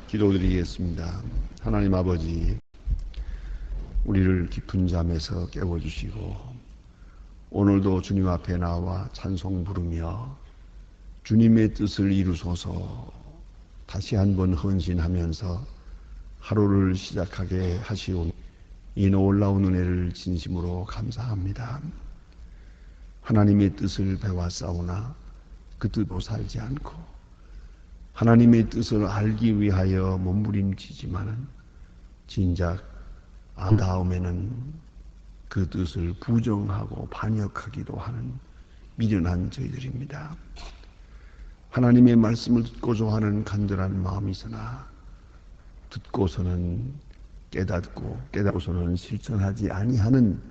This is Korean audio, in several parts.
기도드리겠습니다. 하나님 아버지, 우리를 깊은 잠에서 깨워주시고 오늘도 주님 앞에 나와 찬송 부르며 주님의 뜻을 이루소서 다시 한번 헌신하면서 하루를 시작하게 하시온 이 놀라운 은혜를 진심으로 감사합니다. 하나님의 뜻을 배웠사오나 그 뜻으로 살지 않고 하나님의 뜻을 알기 위하여 몸부림치지만은 진작 안 다음에는 그 뜻을 부정하고 반역하기도 하는 미련한 저희들입니다. 하나님의 말씀을 듣고자 하는 간절한 마음이 있으나 듣고서는 깨닫고서는 실천하지 아니하는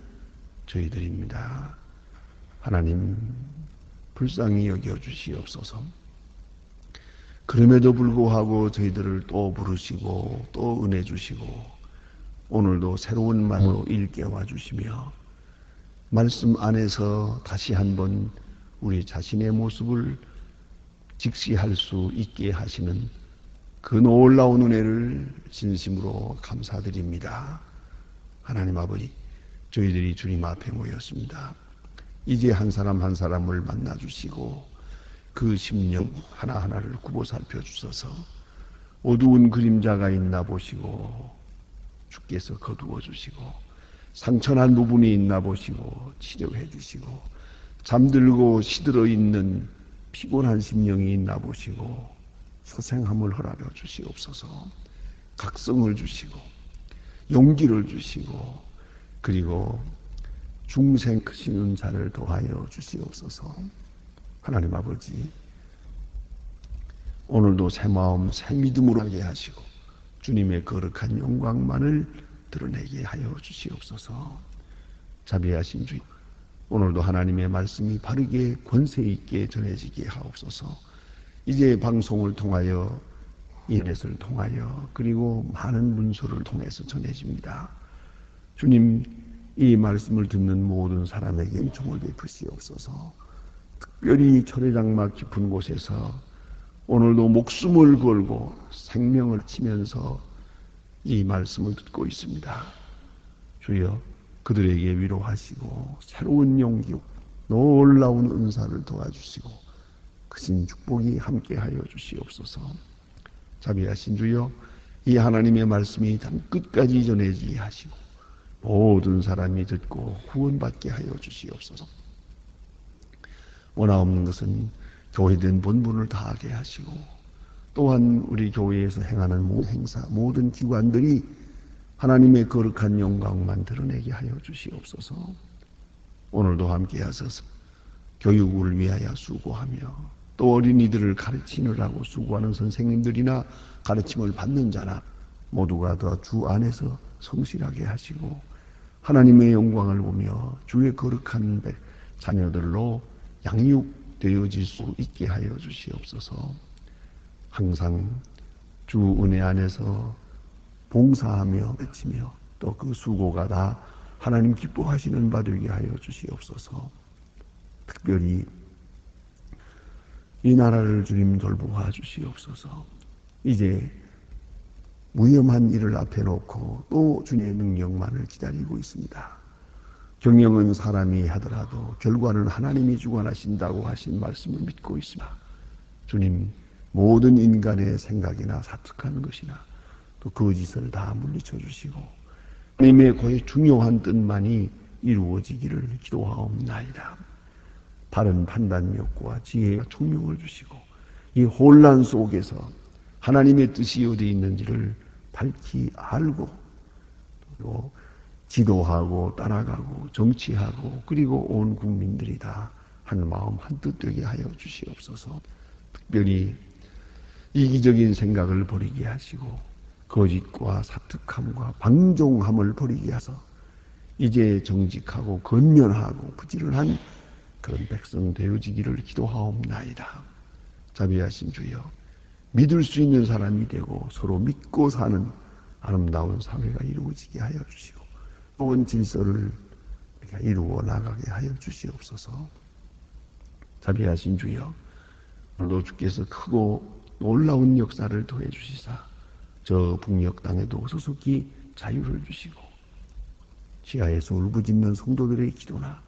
저희들입니다. 하나님 불쌍히 여겨주시옵소서. 그럼에도 불구하고 저희들을 또 부르시고 또 은혜 주시고 오늘도 새로운 마음으로 일깨워 주시며 말씀 안에서 다시 한번 우리 자신의 모습을 직시할 수 있게 하시는 그 놀라운 은혜를 진심으로 감사드립니다. 하나님 아버지, 저희들이 주님 앞에 모였습니다. 이제 한 사람 한 사람을 만나주시고 그 심령 하나하나를 굽어 살펴주셔서 어두운 그림자가 있나 보시고 주께서 거두어 주시고 상처난 부분이 있나 보시고 치료해 주시고 잠들고 시들어 있는 피곤한 심령이 있나 보시고 소생함을 허락해 주시옵소서. 각성을 주시고 용기를 주시고 그리고 중생 크신 은사를 더하여 주시옵소서. 하나님 아버지, 오늘도 새 마음 새 믿음으로 하게 하시고 주님의 거룩한 영광만을 드러내게 하여 주시옵소서. 자비하신 주님, 오늘도 하나님의 말씀이 바르게 권세 있게 전해지게 하옵소서. 이제 방송을 통하여 인터넷을 통하여 그리고 많은 문서를 통해서 전해집니다. 주님, 이 말씀을 듣는 모든 사람에게 은총을 베푸시옵소서. 특별히 철회장막 깊은 곳에서 오늘도 목숨을 걸고 생명을 치면서 이 말씀을 듣고 있습니다. 주여, 그들에게 위로하시고 새로운 용기, 놀라운 은사를 도와주시고 크신 축복이 함께하여 주시옵소서. 자비하신 주여, 이 하나님의 말씀이 단 끝까지 전해지게 하시고 모든 사람이 듣고 구원받게 하여 주시옵소서. 원하옵는 것은 교회된 본분을 다하게 하시고 또한 우리 교회에서 행하는 모든 행사, 모든 기관들이 하나님의 거룩한 영광만 드러내게 하여 주시옵소서. 오늘도 함께 하셔서 교육을 위하여 수고하며 또 어린이들을 가르치느라고 수고하는 선생님들이나 가르침을 받는 자나 모두가 다 주 안에서 성실하게 하시고 하나님의 영광을 보며 주의 거룩한 자녀들로 양육되어질 수 있게 하여 주시옵소서. 항상 주 은혜 안에서 봉사하며 외치며 또 그 수고가 다 하나님 기뻐하시는 바 되게 하여 주시옵소서. 특별히 이 나라를 주님 돌보아 주시옵소서. 이제 위험한 일을 앞에 놓고 또 주님의 능력만을 기다리고 있습니다. 경영은 사람이 하더라도 결과는 하나님이 주관하신다고 하신 말씀을 믿고 있습니다. 주님, 모든 인간의 생각이나 사특한 것이나 또 거짓을 다 물리쳐 주시고 하나님의 거의 중요한 뜻만이 이루어지기를 기도하옵나이다. 바른 판단력과 지혜와 총명을 주시고 이 혼란 속에서 하나님의 뜻이 어디 있는지를 밝히 알고 또 지도하고 따라가고 정치하고 그리고 온 국민들이 다 한 마음 한뜻 되게 하여 주시옵소서. 특별히 이기적인 생각을 버리게 하시고 거짓과 사특함과 방종함을 버리게 하셔서 이제 정직하고 건면하고 부지런한 그런 백성 되어지기를 기도하옵나이다. 자비하신 주여, 믿을 수 있는 사람이 되고 서로 믿고 사는 아름다운 사회가 이루어지게 하여 주시고 좋은 질서를 이루어 나가게 하여 주시옵소서. 자비하신 주여, 오늘도 주께서 크고 놀라운 역사를 더해 주시사 저 북녘 땅에도 소속히 자유를 주시고 지하에서 울부짖는 성도들의 기도나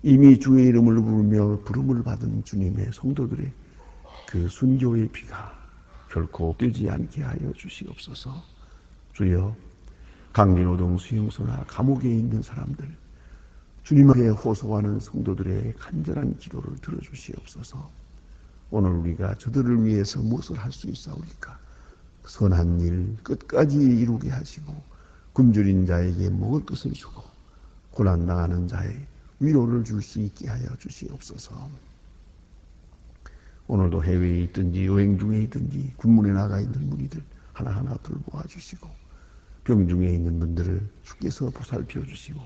이미 주의 이름을 부르며 부름을 받은 주님의 성도들의 그 순교의 피가 결코 뛰지 않게 하여 주시옵소서. 주여, 강진노동 수용소나 감옥에 있는 사람들, 주님 앞에 호소하는 성도들의 간절한 기도를 들어주시옵소서. 오늘 우리가 저들을 위해서 무엇을 할 수 있사오리까? 선한 일 끝까지 이루게 하시고 굶주린 자에게 먹을 것을 주고 고난당하는 자의 위로를 줄 수 있게 하여 주시옵소서. 오늘도 해외에 있든지 여행 중에 있든지 군문에 나가 있는 무리들 하나하나 돌보아 주시고 병중에 있는 분들을 주께서 보살펴 주시고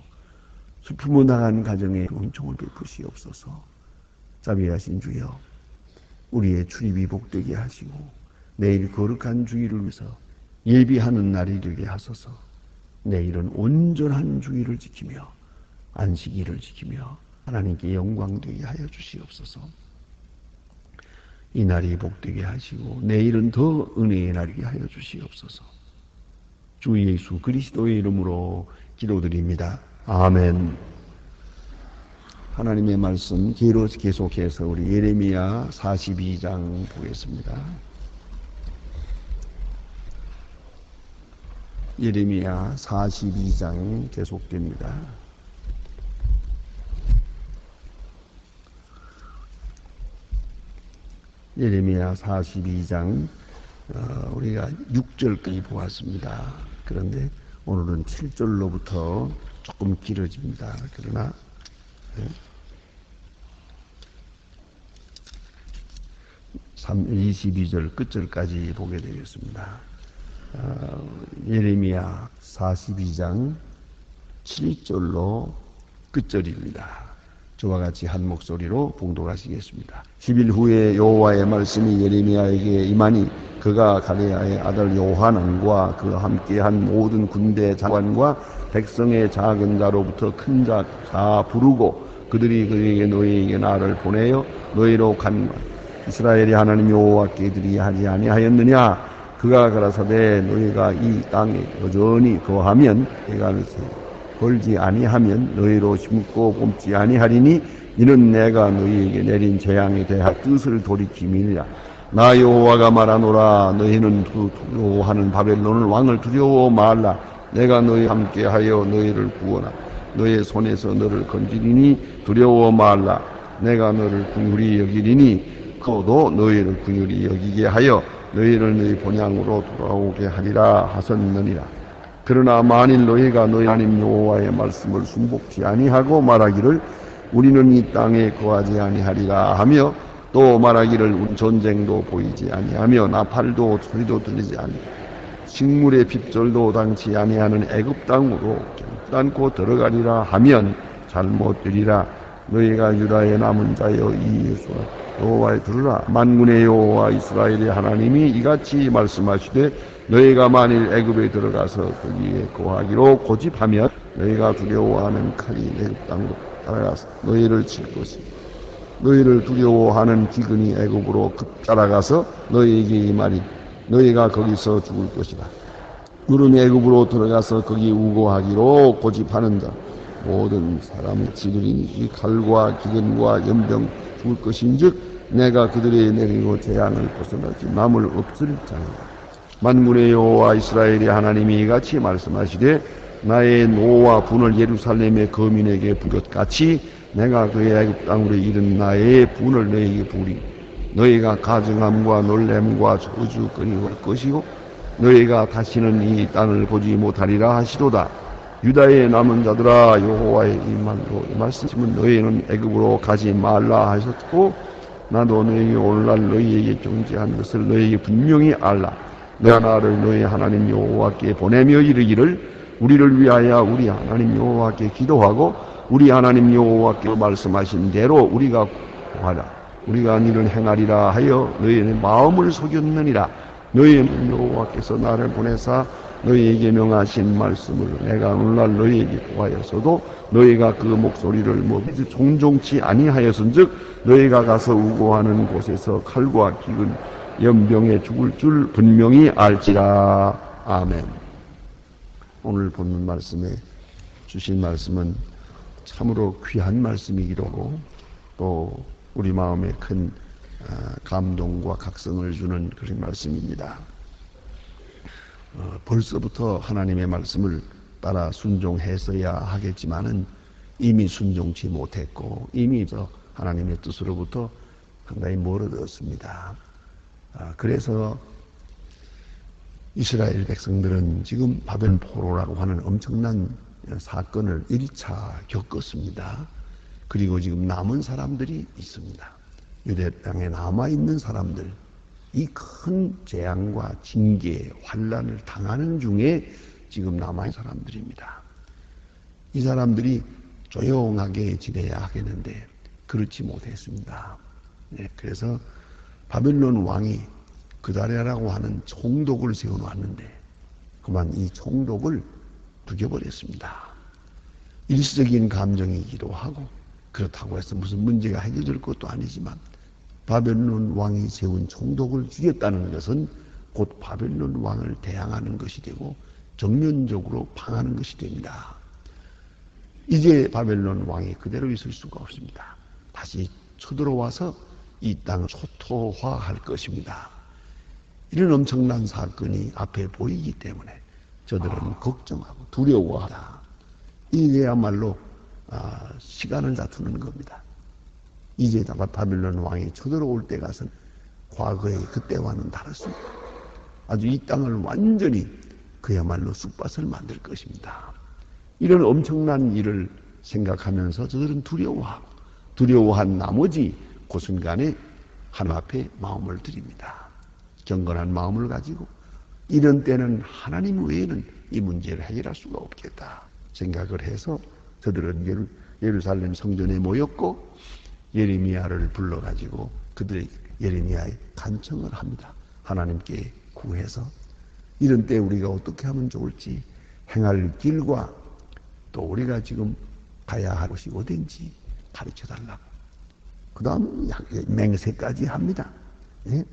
슬픔을 당한 가정에 은총을 베푸시옵소서. 자비하신 주여, 우리의 출입이 복되게 하시고 내일 거룩한 주일을 위해서 예비하는 날이 되게 하소서. 내일은 온전한 주일을 지키며 안식일을 지키며 하나님께 영광되게 하여 주시옵소서. 이 날이 복되게 하시고 내일은 더 은혜의 날이게 하여 주시옵소서. 주 예수 그리스도의 이름으로 기도드립니다. 아멘. 하나님의 말씀 계속해서 우리 예레미야 42장 보겠습니다. 예레미야 42장 계속됩니다. 예레미야 42장 우리가 6절까지 보았습니다. 그런데 오늘은 7절로부터 조금 길어집니다. 그러나 22절 끝절까지 보게 되겠습니다. 예레미야 42장 7절로 끝절입니다. 저와 같이 한 목소리로 봉독하시겠습니다. 10일 후에 여호와의 말씀이 예레미야에게 임하니 그가 갈레아의 아들 요하난과 그와 함께한 모든 군대 장관과 백성의 작은 자로부터 큰 자 다 부르고 그들이 그에게 너희에게 나를 보내어 너희로 간과 이스라엘의 하나님 여호와께 드리게 하지 아니하였느냐? 그가 가라사대 너희가 이 땅에 여전히 거하면 내가 벌지 아니하면 너희로 심고 뽑지 아니하리니 이는 내가 너희에게 내린 재앙에 대한 뜻을 돌이킴이니라. 나 여호와가 말하노라. 너희는 두려워하는 바벨론 왕을 두려워 말라. 내가 너희와 함께하여 너희를 구원하 너희의 손에서 너를 건지리니 두려워 말라. 내가 너를 긍휼히 여기리니 그도 너희를 긍휼히 여기게 하여 너희를 너희 본향으로 돌아오게 하리라 하셨느니라. 그러나 만일 너희가 너희 하나님 여호와의 말씀을 순복지 아니하고 말하기를 우리는 이 땅에 거하지 아니하리라 하며 또 말하기를 전쟁도 보이지 아니하며 나팔도 소리도 들리지 아니하며 식물의 핍절도 당치 아니하는 애굽 땅으로 결단코 들어가리라 하면 잘못되리라. 너희가 유다의 남은 자여 이 예수와 여호와의 들으라. 만군의 여호와 이스라엘의 하나님이 이같이 말씀하시되 너희가 만일 애굽에 들어가서 거기에 거하기로 고집하면 너희가 두려워하는 칼이 애굽 땅으로 따라가서 너희를 칠 것이니 너희를 두려워하는 기근이 애굽으로 급따라가서 너희에게 임하리. 너희가 거기서 죽을 것이다. 물은 애굽으로 들어가서 거기 우고하기로 고집하는 자 모든 사람의 지들이니 이 칼과 기근과 연병 죽을 것인즉 내가 그들의 내리고 재앙을 벗어나지 남을 없을 자니라. 만군의 여호와 이스라엘의 하나님이 이같이 말씀하시되 나의 노와 분을 예루살렘의 거민에게 부것 같이 내가 그의 애굽 땅으로 이른 나의 분을 너희에게 부리니 너희가 가증함과 놀램과 저주거리고 할 것이고 너희가 다시는 이 땅을 보지 못하리라 하시도다. 유다의 남은 자들아 여호와의 이 말로 이 말씀은 너희는 애굽으로 가지 말라 하셨고 나도 너희에게 오늘날 너희에게 경지한 것을 너희에게 분명히 알라. 내가 나를 너희 하나님 여호와께 보내며 이르기를 우리를 위하여 우리 하나님 여호와께 기도하고 우리 하나님 여호와께 말씀하신 대로 우리가 구하라. 우리가 이를 행하리라 하여 너희의 마음을 속였느니라. 너희 여호와께서 나를 보내사 너희에게 명하신 말씀을 내가 오늘날 너희에게 구하였어도 너희가 그 목소리를 종종치 아니하였은즉 너희가 가서 우고하는 곳에서 칼과 기근 연병에 죽을 줄 분명히 알지라. 아멘. 오늘 본문 말씀에 주신 말씀은 참으로 귀한 말씀이기도 하고 또 우리 마음에 큰 감동과 각성을 주는 그런 말씀입니다. 벌써부터 하나님의 말씀을 따라 순종했어야 하겠지만은 이미 순종치 못했고 이미 하나님의 뜻으로부터 상당히 멀어졌습니다. 그래서 이스라엘 백성들은 지금 바벨 포로라고 하는 엄청난 사건을 1차 겪었습니다. 그리고 지금 남은 사람들이 있습니다. 유대 땅에 남아있는 사람들, 이 큰 재앙과 징계, 환난을 당하는 중에 지금 남아있는 사람들입니다. 이 사람들이 조용하게 지내야 하겠는데 그렇지 못했습니다. 그래서 바벨론 왕이 그다랴라고 하는 총독을 세워놓았는데 그만 이 총독을 죽여버렸습니다. 일시적인 감정이기도 하고 그렇다고 해서 무슨 문제가 해결될 것도 아니지만 바벨론 왕이 세운 총독을 죽였다는 것은 곧 바벨론 왕을 대항하는 것이 되고 정면적으로 방하는 것이 됩니다. 이제 바벨론 왕이 그대로 있을 수가 없습니다. 다시 쳐들어와서 이 땅을 초토화할 것입니다. 이런 엄청난 사건이 앞에 보이기 때문에 저들은 걱정하고 두려워하다. 이게야말로 시간을 다투는 겁니다. 이제 바벨론 왕이 쳐들어올 때 가서는 과거의 그때와는 다릅니다. 아주 이 땅을 완전히 그야말로 쑥밭을 만들 것입니다. 이런 엄청난 일을 생각하면서 저들은 두려워하고 두려워한 나머지 그 순간에 하나님 앞에 마음을 드립니다. 경건한 마음을 가지고 이런 때는 하나님 외에는 이 문제를 해결할 수가 없겠다 생각을 해서 저들은 예루살렘 성전에 모였고 예레미야를 불러가지고 그들의 예레미야의 간청을 합니다. 하나님께 구해서 이런 때 우리가 어떻게 하면 좋을지 행할 길과 또 우리가 지금 가야 할 곳이 어딘지 가르쳐달라고. 그 다음 맹세까지 합니다. 예?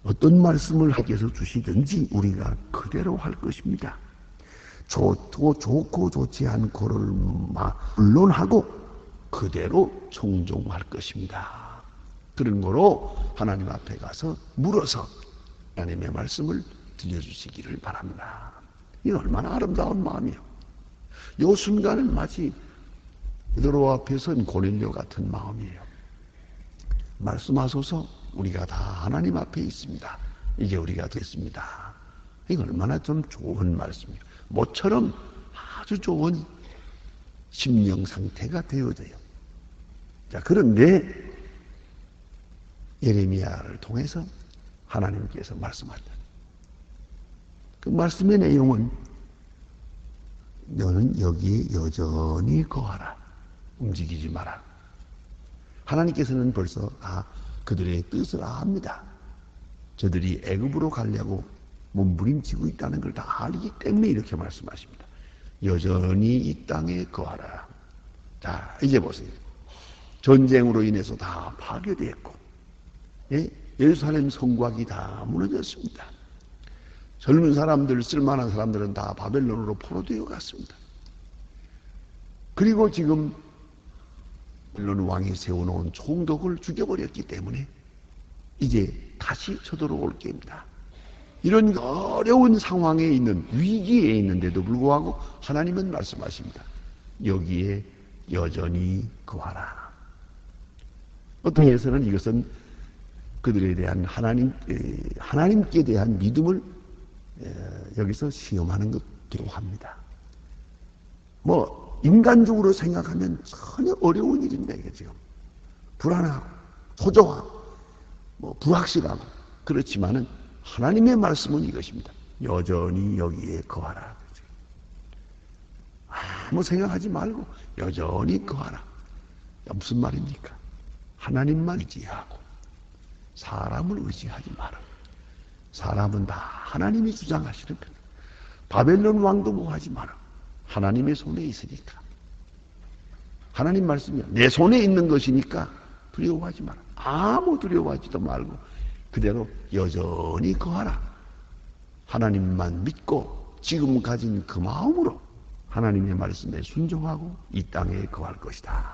어떤 말씀을 하께서 주시든지 우리가 그대로 할 것입니다. 좋고 좋지 않고를 물론하고 그대로 청종할 것입니다. 그런 거로 하나님 앞에 가서 물어서 하나님의 말씀을 들려주시기를 바랍니다. 이 얼마나 아름다운 마음이에요. 이 순간은 마치 베드로 앞에 선 고넬료 같은 마음이에요. 말씀하소서. 우리가 다 하나님 앞에 있습니다. 이제 우리가 됐습니다. 이거 얼마나 좀 좋은 말씀이에요. 모처럼 아주 좋은 심령 상태가 되어져요. 자, 그런데 예레미야를 통해서 하나님께서 말씀하셨다. 그 말씀의 내용은 너는 여기에 여전히 거하라. 움직이지 마라. 하나님께서는 벌써 그들의 뜻을 압니다. 저들이 애굽으로 가려고 몸부림치고 있다는 걸 다 알기 때문에 이렇게 말씀하십니다. 여전히 이 땅에 거하라. 자, 이제 보세요. 전쟁으로 인해서 다 파괴됐고 예루살렘 성곽이 다 무너졌습니다. 젊은 사람들, 쓸만한 사람들은 다 바벨론으로 포로되어 갔습니다. 그리고 지금 바벨론 왕이 세워놓은 총독을 죽여버렸기 때문에 이제 다시 쳐들어올 게입니다. 이런 어려운 상황에 있는, 위기에 있는데도 불구하고 하나님은 말씀하십니다. 여기에 여전히 거하라. 어떤 해서는 이것은 그들에 대한 하나님께 대한 믿음을 여기서 시험하는 것기도 합니다. 인간적으로 생각하면 전혀 어려운 일입니다. 이게 지금 불안하고 초조하고 불확실하고 그렇지만은 하나님의 말씀은 이것입니다. 여전히 여기에 거하라. 아무 생각하지 말고 여전히 거하라. 무슨 말입니까? 하나님만 의지하고 사람을 의지하지 마라. 사람은 다 하나님이 주장하시는 것. 바벨론 왕도 뭐 하지 마라. 하나님의 손에 있으니까. 하나님 말씀이야. 내 손에 있는 것이니까 두려워하지 마라. 아무 두려워하지도 말고 그대로 여전히 거하라. 하나님만 믿고 지금 가진 그 마음으로 하나님의 말씀에 순종하고 이 땅에 거할 것이다.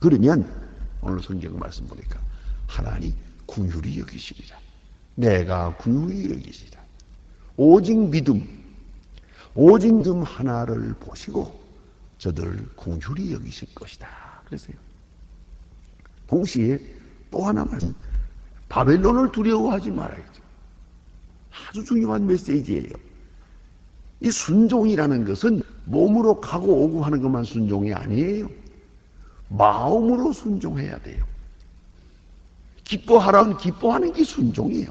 그러면 오늘 성경 말씀 보니까 하나님 긍휼히 여기시리라. 내가 긍휼히 여기시리라. 오직 믿음 하나를 보시고 저들을 긍휼히 여기실 것이다. 그랬어요. 동시에 또 하나 말씀, 바벨론을 두려워하지 말아야죠. 아주 중요한 메시지예요. 이 순종이라는 것은 몸으로 가고 오고 하는 것만 순종이 아니에요. 마음으로 순종해야 돼요. 기뻐하라면 기뻐하는 게 순종이에요.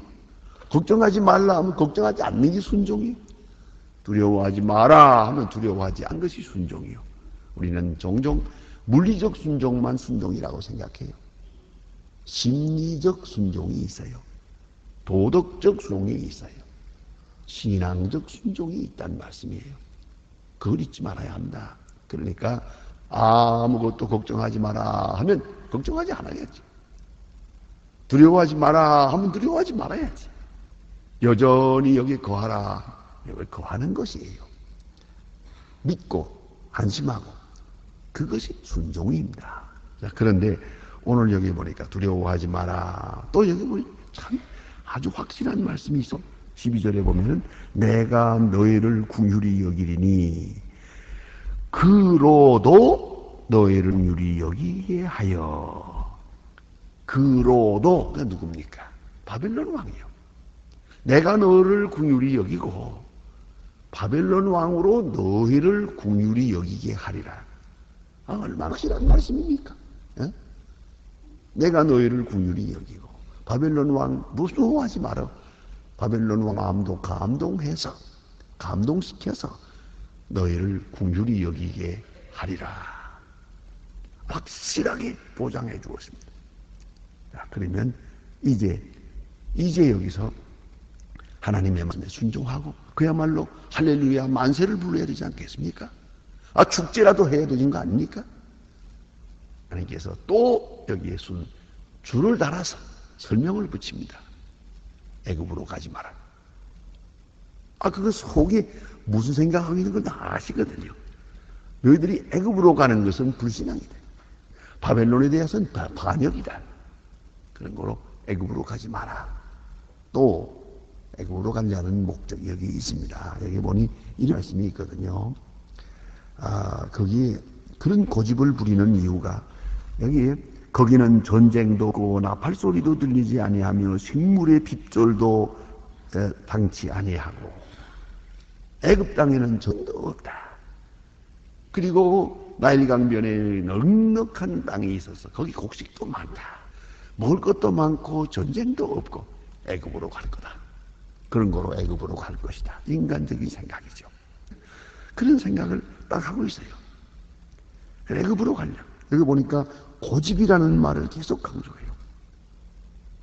걱정하지 말라 하면 걱정하지 않는 게 순종이에요. 두려워하지 마라 하면 두려워하지 않는 것이 순종이에요. 우리는 종종 물리적 순종만 순종이라고 생각해요. 심리적 순종이 있어요. 도덕적 순종이 있어요. 신앙적 순종이 있다는 말씀이에요. 그걸 잊지 말아야 한다. 그러니까 아무것도 걱정하지 마라 하면 걱정하지 않아야지. 두려워하지 마라 하면 두려워하지 말아야지. 여전히 여기 거하라. 여기 거하는 것이에요. 믿고 안심하고 그것이 순종입니다. 자, 그런데 오늘 여기 보니까 두려워하지 마라. 또 여기 보니 참 아주 확실한 말씀이 있어. 12절에 보면은 내가 너희를 긍휼히 여기리니 그로도 너희를 긍휼히 여기게 하여. 그로도 그게 누굽니까? 바벨론 왕이요. 내가 너를 긍휼히 여기고 바벨론 왕으로 너희를 긍휼히 여기게 하리라. 얼마나 확실한 말씀입니까? 에? 내가 너희를 긍휼히 여기고 바벨론 왕 무서워하지 마라. 바벨론 왕 마음도 감동시켜서 너희를 긍휼히 여기게 하리라. 확실하게 보장해 주었습니다. 자, 그러면 이제 여기서 하나님의 말씀에 순종하고 그야말로 할렐루야 만세를 불러야 되지 않겠습니까? 축제라도 해야 되는 거 아닙니까? 하나님께서 또 여기에 줄을 달아서 설명을 붙입니다. 애굽으로 가지 마라. 그거 속에 무슨 생각하고 있는 걸 다 아시거든요. 너희들이 애굽으로 가는 것은 불신앙이다. 바벨론에 대해서는 반역이다. 그런 거로 애굽으로 가지 마라. 또 애굽으로 가려는 목적이 여기 있습니다. 여기 보니 이 말씀이 있거든요. 거기 그런 고집을 부리는 이유가 여기 거기는 전쟁도 없고 나팔 소리도 들리지 아니하며 식물의 핍절도 당치 아니하고 애굽 땅에는 전도 없다. 그리고 나일강변에 넉넉한 땅이 있어서 거기 곡식도 많다. 먹을 것도 많고 전쟁도 없고 애굽으로 갈 거다. 그런 거로 애굽으로 갈 것이다. 인간적인 생각이죠. 그런 생각을 딱 하고 있어요. 애굽으로 가려. 여기 보니까 고집이라는 말을 계속 강조해요.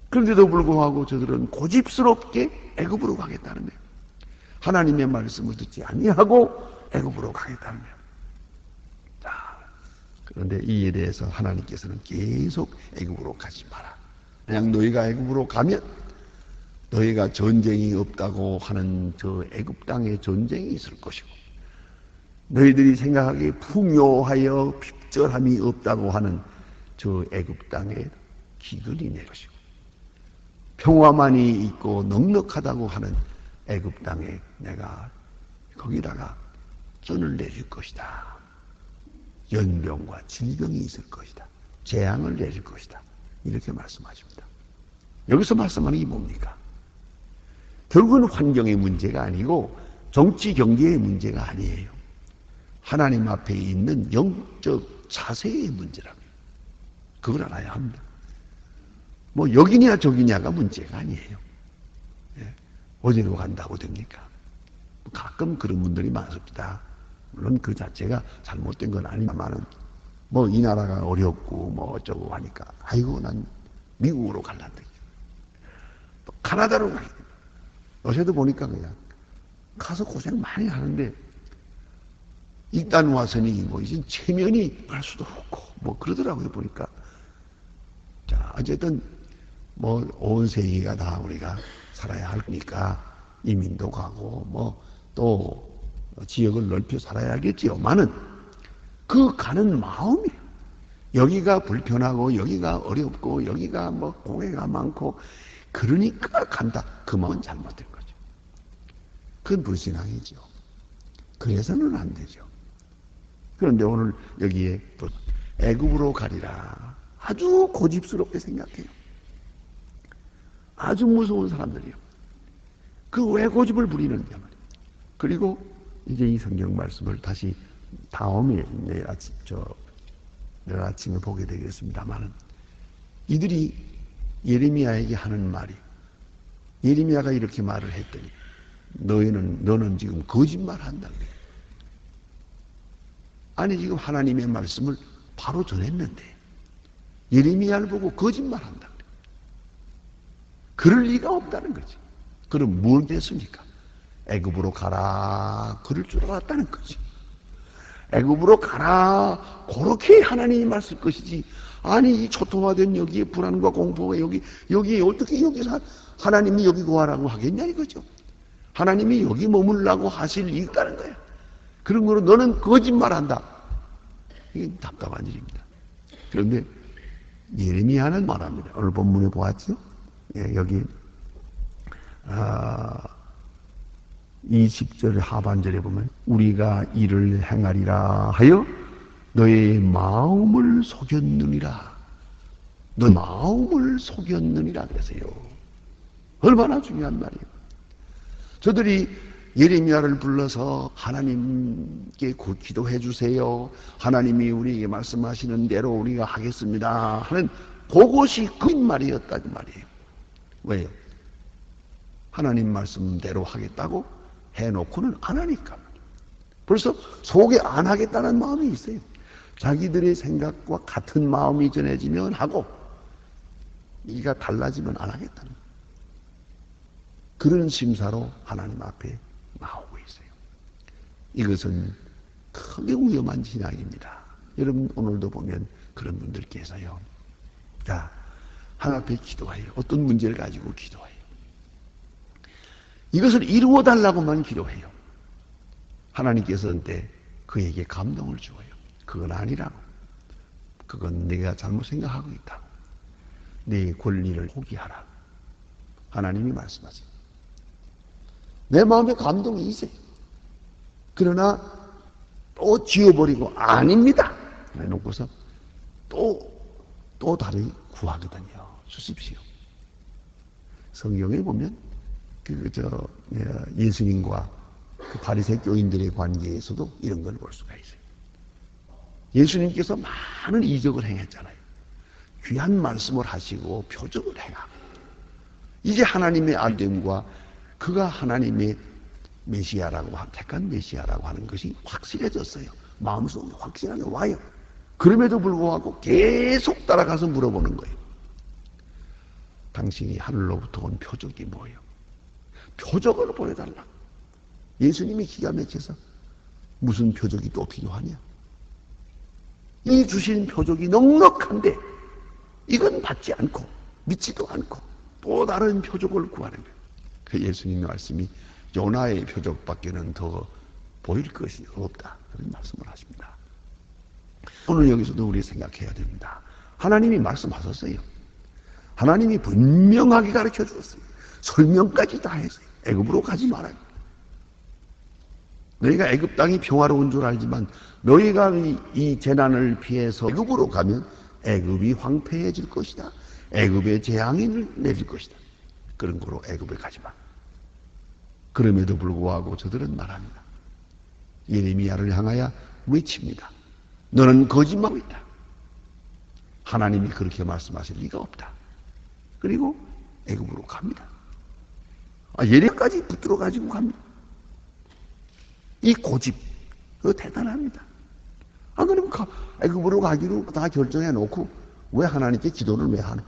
그런데도 불구하고 저들은 고집스럽게 애굽으로 가겠다는 거예요. 하나님의 말씀을 듣지 아니하고 애굽으로 가겠다는 거예요. 그런데 이에 대해서 하나님께서는 계속 애굽으로 가지 마라. 그냥 너희가 애굽으로 가면 너희가 전쟁이 없다고 하는 저 애굽 땅에 전쟁이 있을 것이고 너희들이 생각하기에 풍요하여 핍절함이 없다고 하는 저 애굽 땅에 기근이 낼 것이고 평화만이 있고 넉넉하다고 하는 애굽 땅에 내가 거기다가 쩐을 내릴 것이다. 연병과 질병이 있을 것이다. 재앙을 내릴 것이다. 이렇게 말씀하십니다. 여기서 말씀하는 게 뭡니까? 결국은 환경의 문제가 아니고 정치 경제의 문제가 아니에요. 하나님 앞에 있는 영적 자세의 문제랍니다. 그걸 알아야 합니다. 뭐 여기냐 저기냐가 문제가 아니에요. 어디로 간다고 됩니까? 가끔 그런 분들이 많습니다. 물론 그 자체가 잘못된 건 아니지만은 뭐 이 나라가 어렵고 뭐 어쩌고 하니까 아이고 난 미국으로 갈란다. 또 카나다로 가야 돼. 요새도 보니까 그냥 가서 고생 많이 하는데 일단 와서니 뭐 이제 체면이 갈 수도 없고 뭐 그러더라고요 보니까. 자 어쨌든 뭐 온 세계가 다 우리가 살아야 할 거니까 이민도 가고 뭐 또 지역을 넓혀 살아야겠지요만은 그 가는 마음이 여기가 불편하고 여기가 어렵고 여기가 뭐 공해가 많고 그러니까 간다. 그 마음은 잘못된 거죠. 그건 불신앙이죠. 그래서는 안 되죠. 그런데 오늘 여기에 애굽으로 가리라. 아주 고집스럽게 생각해요. 아주 무서운 사람들이요. 그 왜 고집을 부리느냐 말이에요. 그리고 이제 이 성경 말씀을 다시 다음에 내일 아침에 보게 되겠습니다만은 이들이 예레미야에게 하는 말이 예레미야가 이렇게 말을 했더니 너는 지금 거짓말한다는 거예요. 아니 지금 하나님의 말씀을 바로 전했는데 예레미야를 보고 거짓말한다는 거예요. 그럴 리가 없다는 거지. 그럼 뭘 됐습니까? 애굽으로 가라 그럴 줄 알았다는 거지. 애굽으로 가라 그렇게 하나님이 말씀 것이지. 아니 이 초토화된 여기에 불안과 공포가 여기 어떻게 여기서 하나님이 여기 구하라고 하겠냐 이거죠. 하나님이 여기 머물라고 하실 일이 있다는 거야. 그런 거로 너는 거짓말한다. 이게 답답한 일입니다. 그런데 예레미야는 말합니다. 오늘 본문에 보았죠? 예, 여기 20절 하반절에 보면 우리가 이를 행하리라 하여 너의 마음을 속였느니라. 너 마음을 속였느니라 그러세요. 얼마나 중요한 말이에요. 저들이 예레미야를 불러서 하나님께 기도해 주세요. 하나님이 우리에게 말씀하시는 대로 우리가 하겠습니다 하는 그것이 거짓말이었다는 말이에요. 왜요? 하나님 말씀대로 하겠다고 해놓고는 안 하니까. 벌써 속에 안 하겠다는 마음이 있어요. 자기들의 생각과 같은 마음이 전해지면 하고 이가 달라지면 안 하겠다는 거예요. 그런 심사로 하나님 앞에 나오고 있어요. 이것은 크게 위험한 신앙입니다. 여러분 오늘도 보면 그런 분들 계세요. 자, 하나님 앞에 기도해요. 어떤 문제를 가지고 기도해요. 이것을 이루어달라고만 기도해요. 하나님께서는 그에게 감동을 주어요. 그건 아니라고. 그건 내가 잘못 생각하고 있다. 내 권리를 포기하라. 하나님이 말씀하세요. 내 마음에 감동이 있어요. 그러나 또 지워버리고 아닙니다 해놓고서 또 다르게 구하거든요. 주십시오. 성경에 보면 예수님과 그 바리새 교인들의 관계에서도 이런 걸 볼 수가 있어요. 예수님께서 많은 이적을 행했잖아요. 귀한 말씀을 하시고 표적을 행하고 이제 하나님의 알됨과 그가 하나님의 메시아라고 택한 메시아라고 하는 것이 확실해졌어요. 마음속에 확실하게 와요. 그럼에도 불구하고 계속 따라가서 물어보는 거예요. 당신이 하늘로부터 온 표적이 뭐예요? 표적을 보여달라. 예수님이 기가 막혀서 무슨 표적이 또 필요하냐? 이 주신 표적이 넉넉한데 이건 받지 않고 믿지도 않고 또 다른 표적을 구하는 거예요. 그 예수님의 말씀이 요나의 표적밖에는 더 보일 것이 없다. 그런 말씀을 하십니다. 오늘 여기서도 우리 생각해야 됩니다. 하나님이 말씀하셨어요. 하나님이 분명하게 가르쳐 주었어요. 설명까지 다 했어요. 애굽으로 가지 말아요. 너희가 애굽 땅이 평화로운 줄 알지만 너희가 이 재난을 피해서 애굽으로 가면 애굽이 황폐해질 것이다. 애굽의 재앙을 내릴 것이다. 그런 거로 애굽에 가지 마. 그럼에도 불구하고 저들은 말합니다. 예레미야를 향하여 외칩니다. 너는 거짓말하고 있다. 하나님이 그렇게 말씀하실 리가 없다. 그리고 애굽으로 갑니다. 예레미야까지 붙들어 가지고 갑니다. 이 고집, 그거 대단합니다. 그럼 애굽으로 가기로 다 결정해 놓고 왜 하나님께 기도를 왜 하노?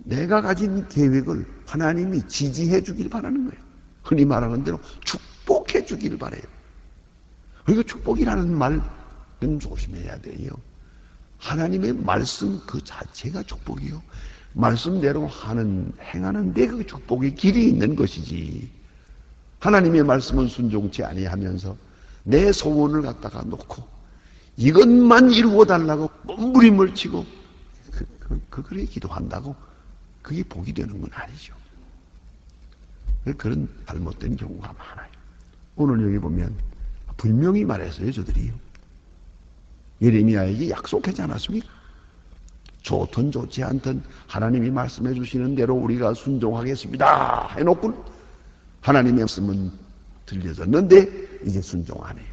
내가 가진 계획을 하나님이 지지해 주길 바라는 거예요. 흔히 말하는 대로 축복해 주길 바라요. 그리고 축복이라는 말은 조심해야 돼요. 하나님의 말씀 그 자체가 축복이요. 말씀대로 행하는데 그 축복의 길이 있는 것이지. 하나님의 말씀은 순종치 아니하면서 내 소원을 갖다가 놓고 이것만 이루어 달라고 몸부림을 치고 그거에 기도한다고 그게 복이 되는 건 아니죠. 그런 잘못된 경우가 많아요. 오늘 여기 보면 분명히 말했어요. 저들이요. 예레미야에게 약속하지 않았습니까? 좋든 좋지 않든 하나님이 말씀해 주시는 대로 우리가 순종하겠습니다 해놓고 하나님의 말씀은 들려졌는데 이제 순종 안 해요.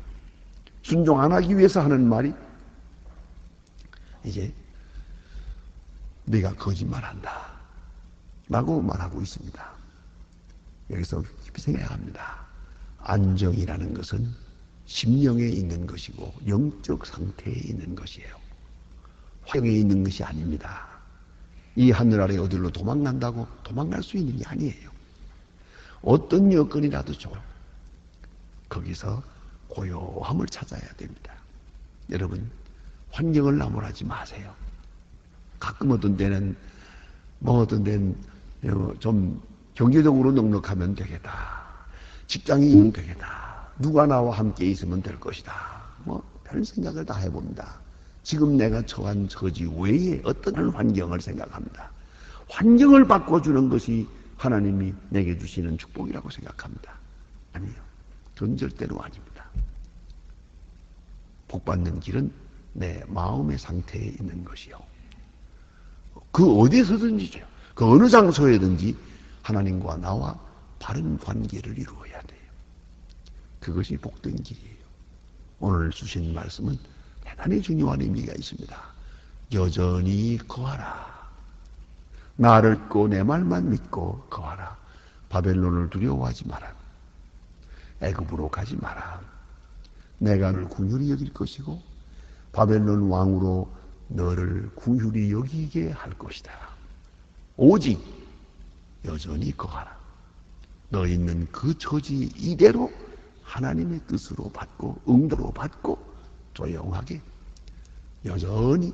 순종 안 하기 위해서 하는 말이 이제 내가 거짓말한다 라고 말하고 있습니다. 여기서 깊이 생각해야 합니다. 안정이라는 것은 심령에 있는 것이고 영적 상태에 있는 것이에요. 화경에 있는 것이 아닙니다. 이 하늘 아래 어디로 도망간다고 도망갈 수 있는 게 아니에요. 어떤 여건이라도 좋아요. 거기서 고요함을 찾아야 됩니다. 여러분, 환경을 나무라지 마세요. 가끔 어떤 때는 어떤 데는 좀 경제적으로 넉넉하면 되겠다. 직장이 되겠다. 누가 나와 함께 있으면 될 것이다. 별 생각을 다 해봅니다. 지금 내가 처한 처지 외에 어떤 환경을 생각합니다. 환경을 바꿔주는 것이 하나님이 내게 주시는 축복이라고 생각합니다. 아니요. 그건 절대로 아닙니다. 복받는 길은 내 마음의 상태에 있는 것이요. 그 어디서든지죠. 그 어느 장소에든지 하나님과 나와 바른 관계를 이루어야 돼요. 그것이 복된 길이에요. 오늘 주신 말씀은 대단히 중요한 의미가 있습니다. 여전히 거하라. 나를 믿고 내 말만 믿고 거하라. 바벨론을 두려워하지 마라. 애굽으로 가지 마라. 내가 너를 궁휼히 여길 것이고 바벨론 왕으로 너를 궁휼히 여기게 할 것이다. 오직 여전히 거하라. 너 있는 그 처지 이대로 하나님의 뜻으로 받고 응답으로 받고 조용하게 여전히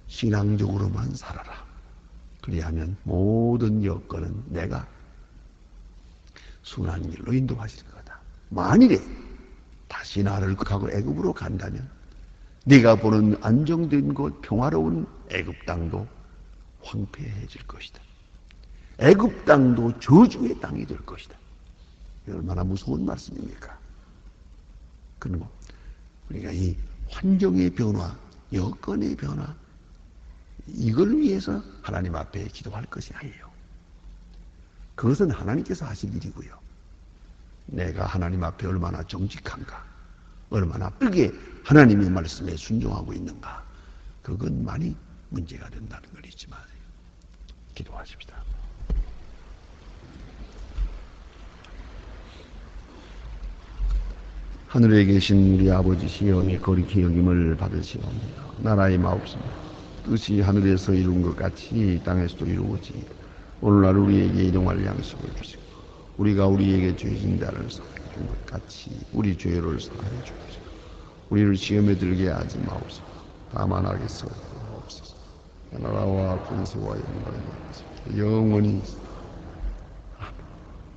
신앙적으로만 살아라. 그리하면 모든 여건은 내가 순한 길로 인도하실 거다. 만일에 다시 나를 가고 애굽으로 간다면 네가 보는 안정된 곳 평화로운 애굽 땅도 황폐해질 것이다. 애굽 땅도 저주의 땅이 될 것이다. 얼마나 무서운 말씀입니까? 그리고 우리가 이 환경의 변화, 여건의 변화, 이걸 위해서 하나님 앞에 기도할 것이 아니에요. 그것은 하나님께서 하실 일이고요. 내가 하나님 앞에 얼마나 정직한가, 얼마나 빠르게 하나님의 말씀에 순종하고 있는가, 그것만이 문제가 된다는 걸 잊지 마세요. 기도하십시다. 하늘에 계신 우리 아버지시여, 거룩히 여김을 받으시옵니다. 나라의 마옵소서 뜻이 하늘에서 이룬 것 같이 이 땅에서도 이루어지 오늘날 우리에게 일용할 양식을 주시고 우리가 우리에게 죄진 자를 사하여 준 것 같이 우리 죄를 사하여 주옵소서. 우리를 시험에 들게 하지 마옵소서. 다만 하겠소서. 나라와 권세와 영광이 영원히